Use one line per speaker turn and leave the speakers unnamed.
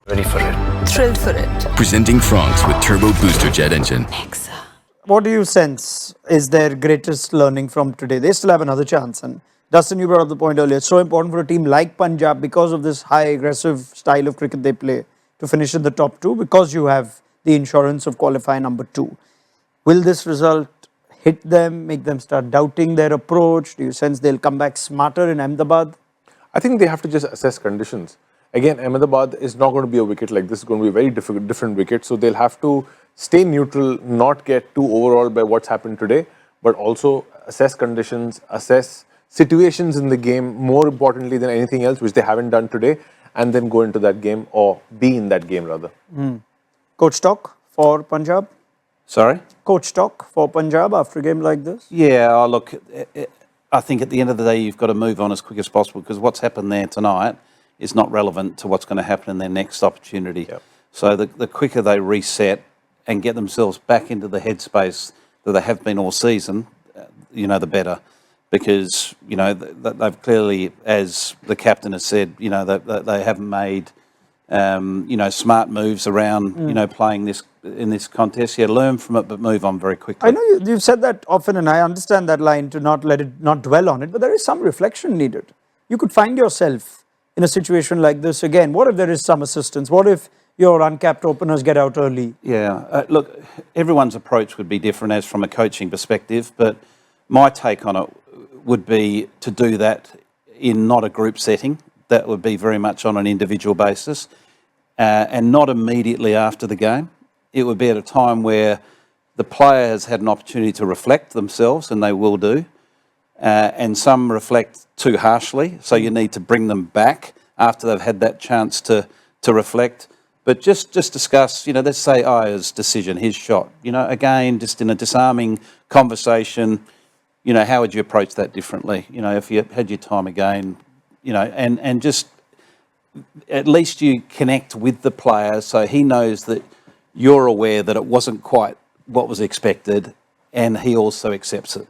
Ready for it.
Thrilled for it.
Presenting France with Turbo Booster Jet Engine.
What do you sense is their greatest learning from today? They still have another chance. And Dustin, you brought up the point earlier. It's so important for a team like Punjab because of this high aggressive style of cricket they play to finish in the top two because you have the insurance of qualifier number 2. Will this result hit them, make them start doubting their approach? Do you sense they'll come back smarter in Ahmedabad?
I think they have to just assess conditions. Again, Ahmedabad is not going to be a wicket like this. It's going to be a very different wicket. So they'll have to stay neutral, not get too overawed by what's happened today, but also assess conditions, assess situations in the game, more importantly than anything else, which they haven't done today, and then go into that game or be in that game rather.
Coach talk for Punjab?
Sorry?
Coach talk for Punjab after a game like this?
Yeah, look, I think at the end of the day, you've got to move on as quick as possible because what's happened there tonight is not relevant to what's going to happen in their next opportunity.
Yep.
So the quicker they reset and get themselves back into the headspace that they have been all season, the better. Because, they've clearly, as the captain has said, they haven't made, smart moves around, playing this in this contest. Yeah, learn from it, but move on very quickly.
I know you've said that often, and I understand that line to not dwell on it, but there is some reflection needed. You could find yourself in a situation like this again. What if there is some assistance? What if your uncapped openers get out early?
Yeah, look, everyone's approach would be different as from a coaching perspective, but my take on it would be to do that in not a group setting. That would be very much on an individual basis and not immediately after the game. It would be at a time where the player has had an opportunity to reflect themselves, and they will do. And some reflect too harshly, so you need to bring them back after they've had that chance to reflect. But just discuss, let's say Ayer's decision, his shot. Again, just in a disarming conversation, how would you approach that differently? If you had your time again, and just at least you connect with the player so he knows that you're aware that it wasn't quite what was expected and he also accepts it.